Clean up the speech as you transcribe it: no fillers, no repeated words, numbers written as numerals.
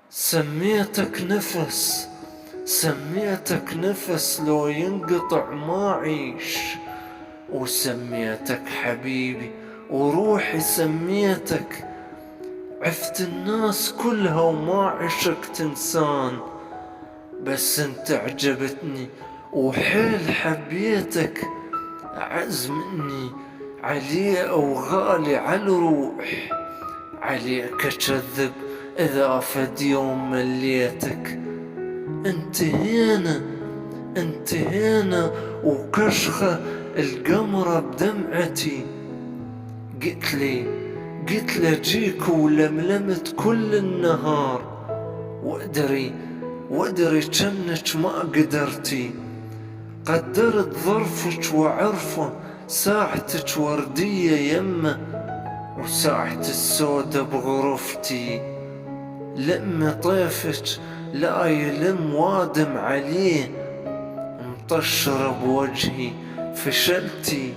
سميتك نفس، سميتك نفس لو ينقطع ما عيش، وسميتك حبيبي وروحي سميتك. عفت الناس كلها وما عشقت انسان، بس انت عجبتني وحيل حبيتك. أعز مني عليه وغالي عالروح، عليك أكذب إذا فد يوم مليتك. انتهينا انتهينا وكشخة القمرة بدمعتي. قلت لي جيك ولملمت كل النهار، وادري جنك ما قدرتي. قدرت ظرفك وعرفه ساعتك وردية يمه، وساعة السودة بغرفتي. لم طيفك لا يلم وادم عليه، مطشرة بوجهي فشلتي.